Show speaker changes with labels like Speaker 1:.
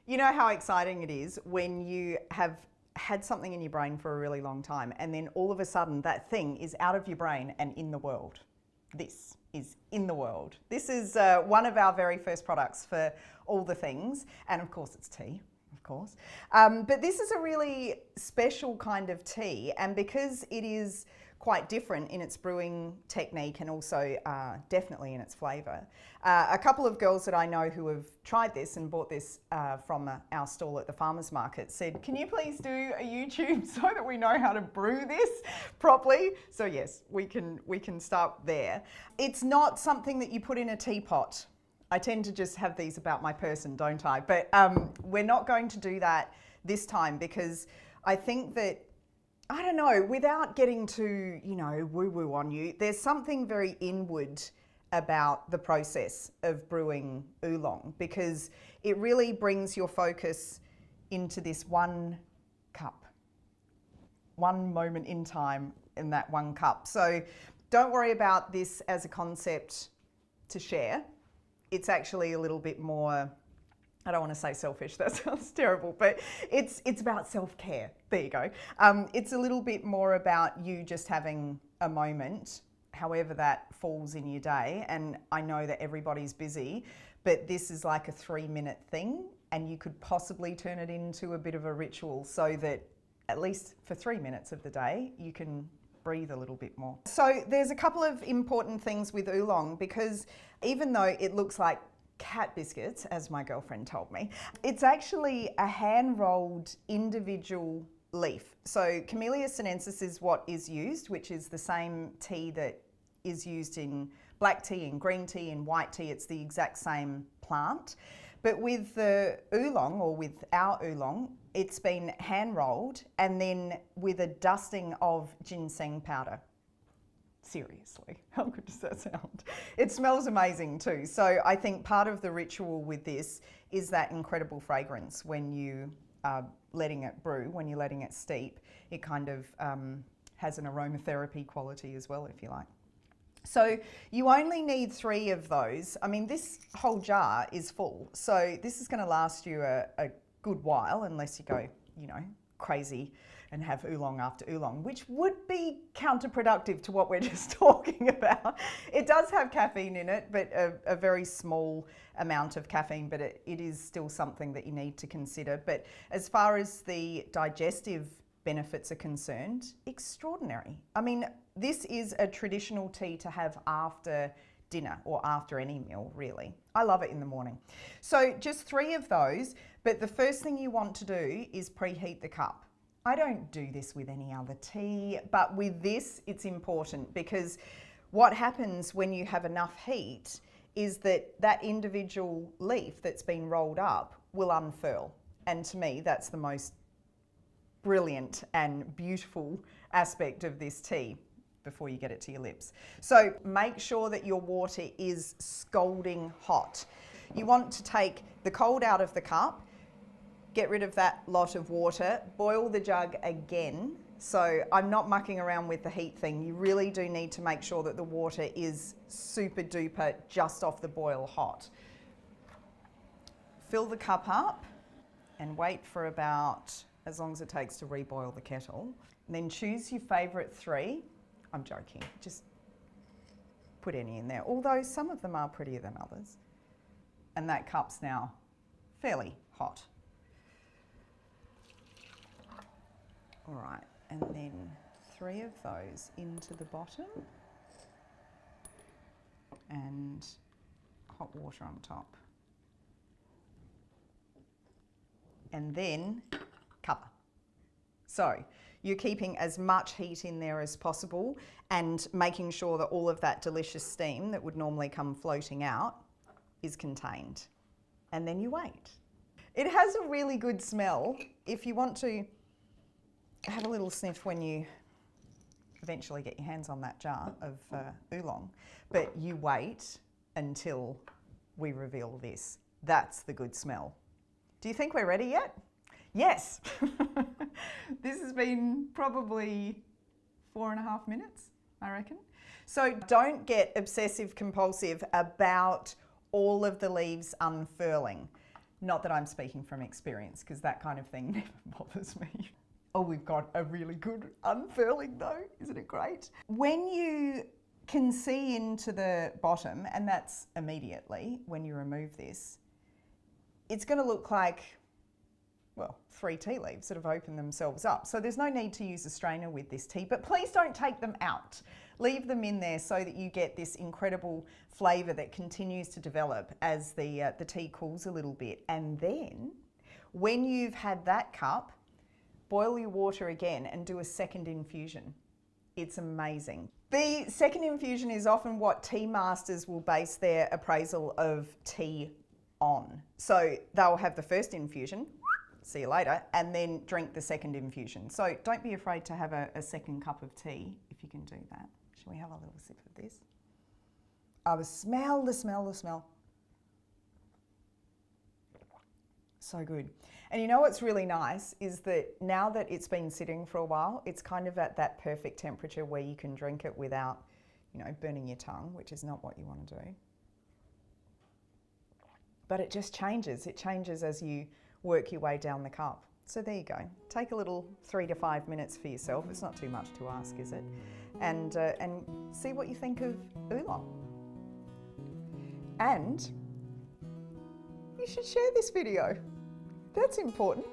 Speaker 1: You know how exciting it is when you have had something in your brain for a really long time and then all of a sudden that thing is out of your brain and in the world. This is in the world. This is one of our very first products for all the things, and of course it's tea, of course. But this is a really special kind of tea, and because it is quite different in its brewing technique and also definitely in its flavour. A couple of girls that I know who have tried this and bought this from our stall at the farmers market said, can you please do a YouTube so that we know how to brew this properly? So yes, we can start there. It's not something that you put in a teapot. I tend to just have these about my person, don't I? But we're not going to do that this time because I think that I don't know, without getting too, woo-woo on you, there's something very inward about the process of brewing oolong because it really brings your focus into this one cup, one moment in time in that one cup. So don't worry about this as a concept to share. It's actually a little bit more, I don't want to say selfish, that sounds terrible, but it's about self-care. There you go. It's a little bit more about you just having a moment, however that falls in your day. And I know that everybody's busy, but this is like a 3-minute thing and you could possibly turn it into a bit of a ritual so that at least for 3 minutes of the day, you can breathe a little bit more. So there's a couple of important things with oolong because even though it looks like cat biscuits, as my girlfriend told me, it's actually a hand-rolled individual leaf. So Camellia sinensis is what is used, which is the same tea that is used in black tea and green tea and white tea. It's the exact same plant. But with the oolong, or with our oolong, it's been hand-rolled and then with a dusting of ginseng powder. Seriously, how good does that sound? It smells amazing too. So I think part of the ritual with this is that incredible fragrance when you are letting it brew, when you're letting it steep. It kind of has an aromatherapy quality as well, if you like. So you only need 3 of those. I mean, this whole jar is full. So this is going to last you a good while unless you go, crazy and have oolong after oolong, which would be counterproductive to what we're just talking about. It does have caffeine in it, but a very small amount of caffeine, but it is still something that you need to consider. But as far as the digestive benefits are concerned, extraordinary. I mean, this is a traditional tea to have after dinner or after any meal, really. I love it in the morning. So just 3 of those, but the first thing you want to do is preheat the cup. I don't do this with any other tea, but with this, it's important because what happens when you have enough heat is that that individual leaf that's been rolled up will unfurl. And to me, that's the most brilliant and beautiful aspect of this tea before you get it to your lips. So make sure that your water is scalding hot. You want to take the cold out of the cup, get rid of that lot of water, boil the jug again. So I'm not mucking around with the heat thing. You really do need to make sure that the water is super duper just off the boil hot. Fill the cup up and wait for about as long as it takes to reboil the kettle. And then choose your favourite 3. I'm joking, just put any in there, although some of them are prettier than others. And that cup's now fairly hot. All right, and then 3 of those into the bottom and hot water on top. And then cover. So you're keeping as much heat in there as possible and making sure that all of that delicious steam that would normally come floating out is contained. And then you wait. It has a really good smell. If you want to have a little sniff when you eventually get your hands on that jar of oolong, but you wait until we reveal this. That's the good smell. Do you think we're ready yet? Yes. This has been probably 4.5 minutes, I reckon. So don't get obsessive compulsive about all of the leaves unfurling. Not that I'm speaking from experience, because that kind of thing never bothers me. Oh, we've got a really good unfurling though, isn't it great? When you can see into the bottom, and that's immediately when you remove this, it's going to look like, well, 3 tea leaves that have opened themselves up. So there's no need to use a strainer with this tea, but please don't take them out. Leave them in there so that you get this incredible flavour that continues to develop as the tea cools a little bit. And then when you've had that cup, boil your water again and do a second infusion. It's amazing. The second infusion is often what tea masters will base their appraisal of tea on. So they'll have the first infusion, see you later, and then drink the second infusion. So don't be afraid to have a second cup of tea if you can do that. Shall we have a little sip of this? Oh, the smell. So good. And you know what's really nice is that now that it's been sitting for a while, it's kind of at that perfect temperature where you can drink it without, you know, burning your tongue, which is not what you want to do. But it just changes. It changes as you work your way down the cup. So there you go. Take a little 3 to 5 minutes for yourself. It's not too much to ask, is it? And see what you think of oolong. And you should share this video. That's important.